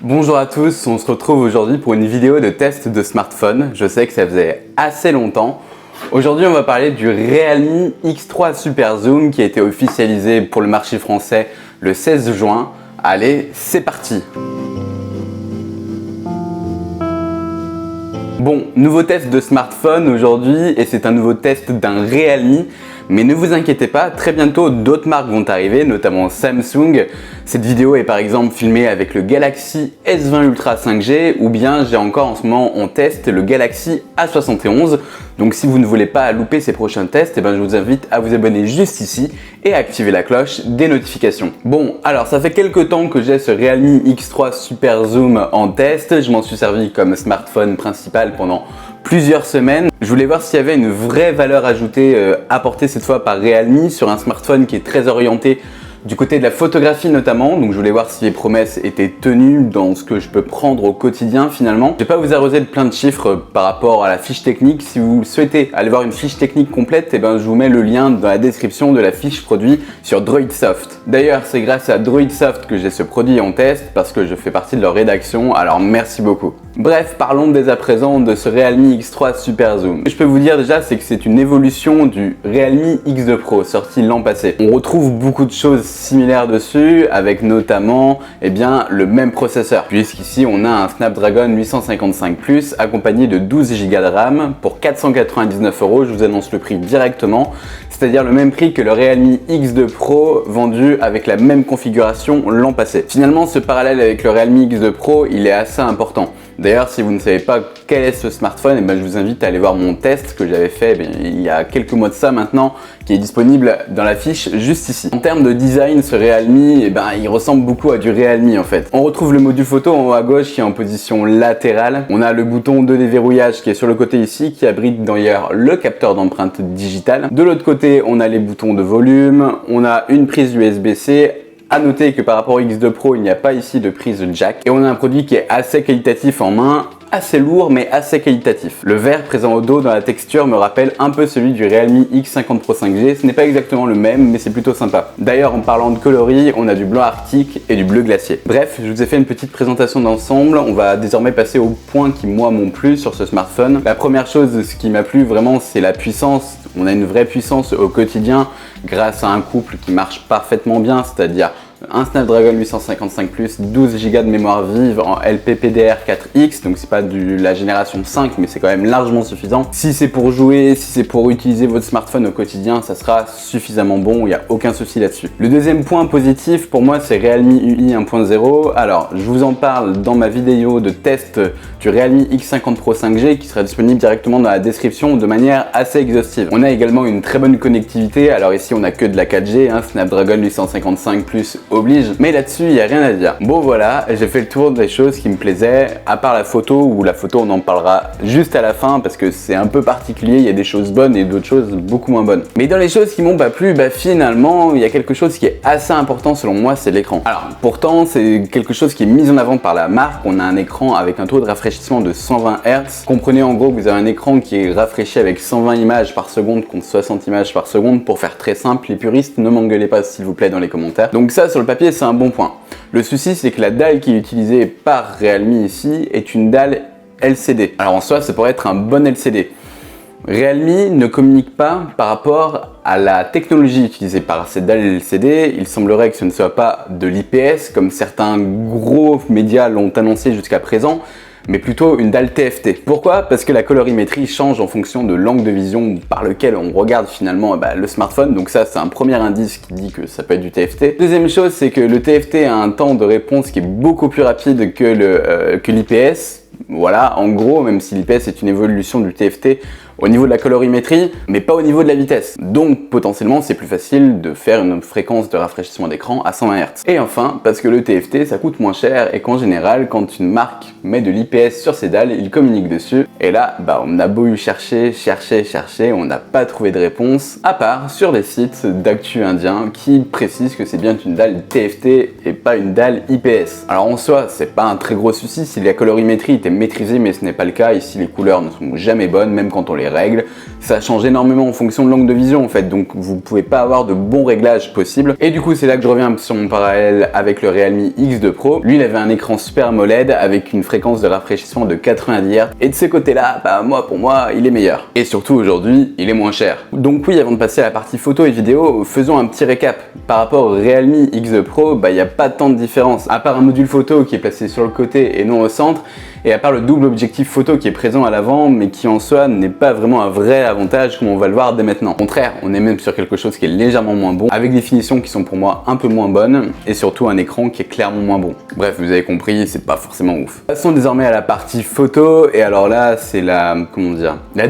Bonjour à tous, on se retrouve aujourd'hui pour une vidéo de test de smartphone. Je sais que ça faisait assez longtemps. Aujourd'hui on va parler du Realme X3 Super Zoom qui a été officialisé pour le marché français le 16 juin. Allez, c'est parti! Bon, nouveau test de smartphone aujourd'hui et c'est un nouveau test d'un Realme. Mais ne vous inquiétez pas, très bientôt d'autres marques vont arriver, notamment Samsung. Cette vidéo est par exemple filmée avec le Galaxy S20 Ultra 5G ou bien j'ai encore en ce moment en test le Galaxy A71. Donc si vous ne voulez pas louper ces prochains tests, je vous invite à vous abonner juste ici et à activer la cloche des notifications. Bon, alors ça fait quelques temps que j'ai ce Realme X3 Super Zoom en test. Je m'en suis servi comme smartphone principal pendant plusieurs semaines. Je voulais voir s'il y avait une vraie valeur ajoutée apportée cette fois par Realme sur un smartphone qui est très orienté du côté de la photographie notamment, donc je voulais voir si les promesses étaient tenues dans ce que je peux prendre au quotidien finalement. Je vais pas vous arroser de plein de chiffres par rapport à la fiche technique. Si vous souhaitez aller voir une fiche technique complète, je vous mets le lien dans la description de la fiche produit sur Droidsoft. D'ailleurs, c'est grâce à Droidsoft que j'ai ce produit en test parce que je fais partie de leur rédaction, alors merci beaucoup. Bref, parlons dès à présent de ce Realme X3 Super Zoom. Ce que je peux vous dire déjà, c'est que c'est une évolution du Realme X2 Pro sorti l'an passé. On retrouve beaucoup de choses similaires dessus, avec notamment le même processeur. Puisqu'ici, on a un Snapdragon 855 Plus accompagné de 12 Go de RAM pour 499 €. Je vous annonce le prix directement. C'est-à-dire le même prix que le Realme X2 Pro vendu avec la même configuration l'an passé. Finalement, ce parallèle avec le Realme X2 Pro, il est assez important. D'ailleurs, si vous ne savez pas quel est ce smartphone, je vous invite à aller voir mon test que j'avais fait il y a quelques mois de ça maintenant, qui est disponible dans la fiche juste ici. En termes de design, ce Realme, il ressemble beaucoup à du Realme en fait. On retrouve le module photo en haut à gauche qui est en position latérale. On a le bouton de déverrouillage qui est sur le côté ici, qui abrite d'ailleurs le capteur d'empreinte digitale. De l'autre côté, on a les boutons de volume, on a une prise USB-C. À noter que par rapport au X2 Pro, il n'y a pas ici de prise jack. Et on a un produit qui est assez qualitatif en main, assez lourd mais assez qualitatif. Le vert présent au dos dans la texture me rappelle un peu celui du Realme X50 Pro 5G. Ce n'est pas exactement le même, mais c'est plutôt sympa. D'ailleurs, en parlant de coloris, on a du blanc arctique et du bleu glacier. Bref, je vous ai fait une petite présentation d'ensemble. On va désormais passer aux points qui, moi, m'ont plu sur ce smartphone. La première chose, ce qui m'a plu vraiment, c'est la puissance. On a une vraie puissance au quotidien grâce à un couple qui marche parfaitement bien, c'est-à-dire un Snapdragon 855 Plus, 12 Go de mémoire vive en LPPDR4X, donc c'est pas de la génération 5, mais c'est quand même largement suffisant. Si c'est pour jouer, si c'est pour utiliser votre smartphone au quotidien, ça sera suffisamment bon, il n'y a aucun souci là-dessus. Le deuxième point positif pour moi, c'est Realme UI 1.0. Alors, je vous en parle dans ma vidéo de test du Realme X50 Pro 5G qui sera disponible directement dans la description de manière assez exhaustive. On a également une très bonne connectivité. Alors ici, on a que de la 4G, Snapdragon 855 Plus oblige, mais là-dessus il n'y a rien à dire. Bon voilà, j'ai fait le tour des choses qui me plaisaient, à part la photo, où la photo on en parlera juste à la fin parce que c'est un peu particulier, il y a des choses bonnes et d'autres choses beaucoup moins bonnes. Mais dans les choses qui m'ont pas plu, finalement il y a quelque chose qui est assez important selon moi, c'est l'écran. Alors pourtant c'est quelque chose qui est mis en avant par la marque. On a un écran avec un taux de rafraîchissement de 120 Hz. Comprenez en gros que vous avez un écran qui est rafraîchi avec 120 images par seconde contre 60 images par seconde. Pour faire très simple, les puristes, ne m'engueulez pas s'il vous plaît dans les commentaires. Donc ça, sur le papier, c'est un bon point. Le souci, c'est que la dalle qui est utilisée par Realme ici est une dalle LCD. Alors en soi, ça pourrait être un bon LCD. Realme ne communique pas par rapport à la technologie utilisée par cette dalle LCD. Il semblerait que ce ne soit pas de l'IPS, comme certains gros médias l'ont annoncé jusqu'à présent, mais plutôt une dalle TFT. Pourquoi? Parce que la colorimétrie change en fonction de l'angle de vision par lequel on regarde finalement le smartphone. Donc ça, c'est un premier indice qui dit que ça peut être du TFT. Deuxième chose, c'est que le TFT a un temps de réponse qui est beaucoup plus rapide que l'IPS. Voilà, en gros, même si l'IPS est une évolution du TFT au niveau de la colorimétrie, mais pas au niveau de la vitesse. Donc potentiellement, c'est plus facile de faire une fréquence de rafraîchissement d'écran à 120 Hz. Et enfin, parce que le TFT, ça coûte moins cher et qu'en général, quand une marque met de l'IPS sur ses dalles, il communique dessus. Et là, on a beau chercher, on n'a pas trouvé de réponse, à part sur les sites d'actu indiens qui précisent que c'est bien une dalle TFT et pas une dalle IPS. Alors en soi, c'est pas un très gros souci si la colorimétrie était maîtrisée, mais ce n'est pas le cas. Ici, les couleurs ne sont jamais bonnes, même quand on les les règles. Ça change énormément en fonction de l'angle de vision en fait, donc vous pouvez pas avoir de bons réglages possibles. Et du coup c'est là que je reviens sur mon parallèle avec le Realme X2 Pro. Lui il avait un écran Super AMOLED avec une fréquence de rafraîchissement de 90 Hz et de ce côté là, pour moi il est meilleur. Et surtout aujourd'hui il est moins cher. Donc oui, avant de passer à la partie photo et vidéo, faisons un petit récap. Par rapport au Realme X2 Pro, il n'y a pas tant de différence, à part un module photo qui est placé sur le côté et non au centre, et à part le double objectif photo qui est présent à l'avant, mais qui en soi n'est pas vraiment un vrai avantage comme on va le voir dès maintenant. Au contraire, on est même sur quelque chose qui est légèrement moins bon, avec des finitions qui sont pour moi un peu moins bonnes, et surtout un écran qui est clairement moins bon. Bref, vous avez compris, c'est pas forcément ouf. Passons désormais à la partie photo, et alors là, c'est la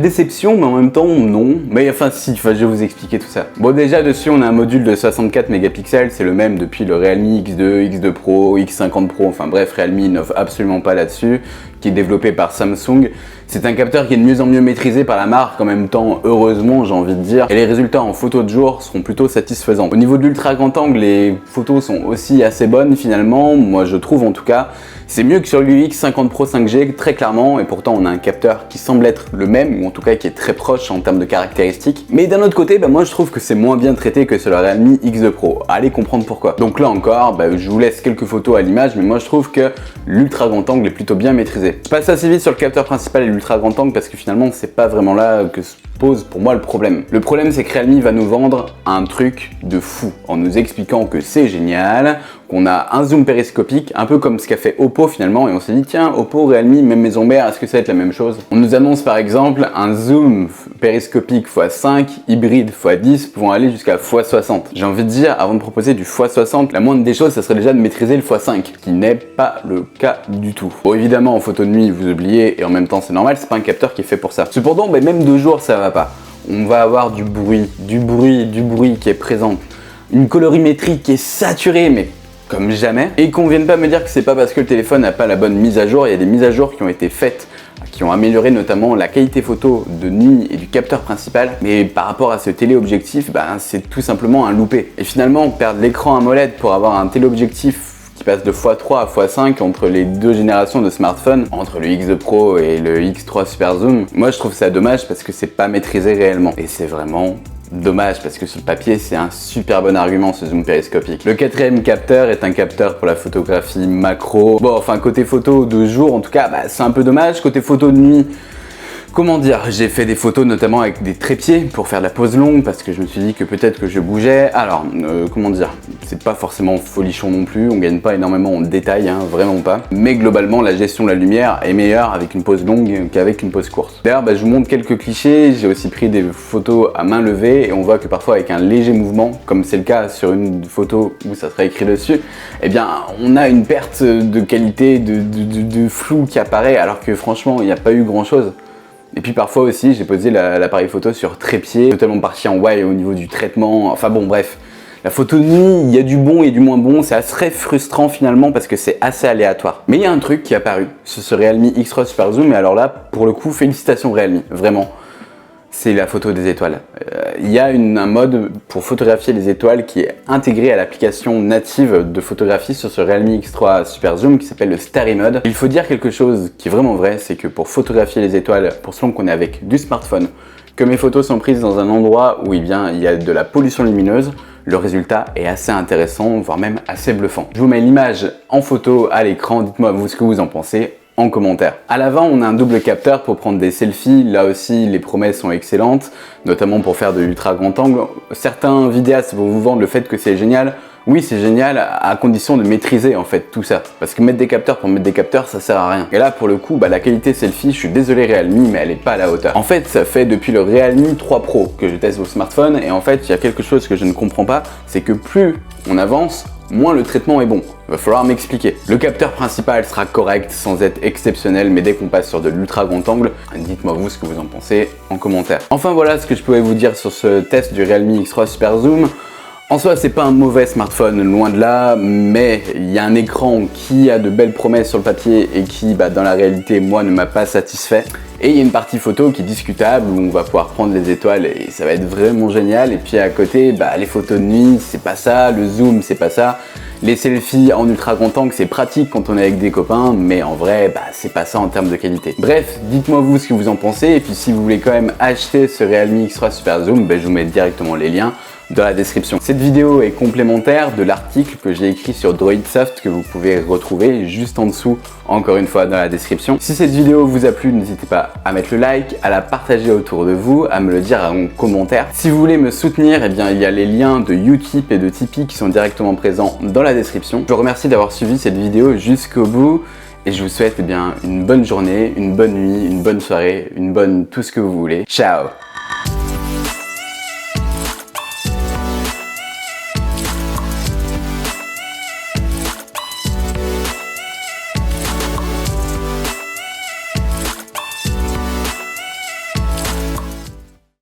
déception, mais en même temps, non. Mais enfin si, je vais vous expliquer tout ça. Bon, déjà dessus, on a un module de 64 mégapixels, c'est le même depuis le Realme X2, X2 Pro, X50 Pro, enfin bref, Realme n'offre absolument pas là-dessus, qui est développé par Samsung. C'est un capteur qui est de mieux en mieux maîtrisé par la marque, en même temps, heureusement, j'ai envie de dire. Et les résultats en photo de jour seront plutôt satisfaisants. Au niveau de l'ultra grand angle, les photos sont aussi assez bonnes finalement, moi je trouve en tout cas. C'est mieux que sur l'UX50 Pro 5G, très clairement, et pourtant on a un capteur qui semble être le même, ou en tout cas qui est très proche en termes de caractéristiques. Mais d'un autre côté, moi je trouve que c'est moins bien traité que sur le Realme X2 Pro. Allez comprendre pourquoi. Donc là encore, je vous laisse quelques photos à l'image, mais moi je trouve que l'ultra grand angle est plutôt bien maîtrisé. Je passe assez vite sur le capteur principal et l'ultra grand angle parce que finalement c'est pas vraiment là que se pose pour moi le problème. Le problème c'est que Realme va nous vendre un truc de fou en nous expliquant que c'est génial, qu'on a un zoom périscopique, un peu comme ce qu'a fait Oppo finalement, et on s'est dit tiens, Oppo, Realme, même maison mère, est-ce que ça va être la même chose? On nous annonce par exemple un zoom périscopique x5, hybride x10, pouvant aller jusqu'à x60. J'ai envie de dire, avant de proposer du x60, la moindre des choses, ça serait déjà de maîtriser le x5, qui n'est pas le cas du tout. Bon, évidemment, en photo de nuit, vous oubliez, et en même temps c'est normal, c'est pas un capteur qui est fait pour ça. Cependant, même de jour, ça va pas. On va avoir du bruit qui est présent, une colorimétrie qui est saturée, mais comme jamais. Et qu'on vienne pas me dire que c'est pas parce que le téléphone n'a pas la bonne mise à jour. Il y a des mises à jour qui ont été faites, qui ont amélioré notamment la qualité photo de nuit et du capteur principal. Mais par rapport à ce téléobjectif, c'est tout simplement un loupé. Et finalement, perdre l'écran AMOLED pour avoir un téléobjectif qui passe de x3 à x5 entre les deux générations de smartphones, entre le X2 Pro et le X3 Super Zoom, moi je trouve ça dommage parce que c'est pas maîtrisé réellement. Et c'est vraiment dommage parce que sur le papier c'est un super bon argument ce zoom périscopique. Le quatrième capteur est un capteur pour la photographie macro. Bon, enfin côté photo de jour en tout cas, c'est un peu dommage. Côté photo de nuit, comment dire, j'ai fait des photos notamment avec des trépieds pour faire de la pose longue parce que je me suis dit que peut-être que je bougeais. Alors, comment dire, c'est pas forcément folichon non plus, on gagne pas énormément en détail, vraiment pas. Mais globalement, la gestion de la lumière est meilleure avec une pose longue qu'avec une pose courte. D'ailleurs, je vous montre quelques clichés, j'ai aussi pris des photos à main levée et on voit que parfois avec un léger mouvement, comme c'est le cas sur une photo où ça serait écrit dessus, on a une perte de qualité, de flou qui apparaît alors que franchement, il n'y a pas eu grand chose. Et puis parfois aussi, j'ai posé l'appareil photo sur trépied, totalement parti en wide au niveau du traitement. Enfin bon, bref. La photo de nuit, il y a du bon et du moins bon. C'est assez frustrant finalement parce que c'est assez aléatoire. Mais il y a un truc qui est apparu sur ce Realme X3 Super Zoom. Et alors là, pour le coup, félicitations Realme, vraiment. C'est la photo des étoiles. Il y a un mode pour photographier les étoiles qui est intégré à l'application native de photographie sur ce Realme X3 Super Zoom qui s'appelle le Starry Mode. Il faut dire quelque chose qui est vraiment vrai, c'est que pour photographier les étoiles, pour selon qu'on est avec du smartphone, que mes photos sont prises dans un endroit où il y a de la pollution lumineuse, le résultat est assez intéressant, voire même assez bluffant. Je vous mets l'image en photo à l'écran, dites-moi vous ce que vous en pensez en commentaire. À l'avant, on a un double capteur pour prendre des selfies. Là aussi, les promesses sont excellentes, notamment pour faire de l'ultra grand angle. Certains vidéastes vont vous vendre le fait que c'est génial. Oui, c'est génial à condition de maîtriser en fait tout ça. Parce que mettre des capteurs pour mettre des capteurs, ça sert à rien. Et là, pour le coup, la qualité selfie, je suis désolé Realme, mais elle est pas à la hauteur. En fait, ça fait depuis le Realme 3 Pro que je teste vos smartphones. Et en fait, il y a quelque chose que je ne comprends pas, c'est que plus on avance, moins le traitement est bon. Va falloir m'expliquer. Le capteur principal sera correct sans être exceptionnel, mais dès qu'on passe sur de l'ultra grand angle, dites-moi vous ce que vous en pensez en commentaire. Enfin voilà ce que je pouvais vous dire sur ce test du Realme X3 Super Zoom. En soi, c'est pas un mauvais smartphone, loin de là, mais il y a un écran qui a de belles promesses sur le papier et qui, dans la réalité, moi, ne m'a pas satisfait. Et il y a une partie photo qui est discutable où on va pouvoir prendre les étoiles et ça va être vraiment génial. Et puis à côté, les photos de nuit, c'est pas ça, le zoom, c'est pas ça. Les selfies en ultra grand angle, c'est pratique quand on est avec des copains, mais en vrai, c'est pas ça en termes de qualité. Bref, dites-moi vous ce que vous en pensez, et puis si vous voulez quand même acheter ce Realme X3 Super Zoom, je vous mets directement les liens dans la description. Cette vidéo est complémentaire de l'article que j'ai écrit sur Droidsoft que vous pouvez retrouver juste en dessous, encore une fois dans la description. Si cette vidéo vous a plu, n'hésitez pas à mettre le like, à la partager autour de vous, à me le dire en commentaire. Si vous voulez me soutenir, il y a les liens de Utip et de Tipeee qui sont directement présents dans la description. Je vous remercie d'avoir suivi cette vidéo jusqu'au bout et je vous souhaite une bonne journée, une bonne nuit, une bonne soirée, une bonne tout ce que vous voulez. Ciao!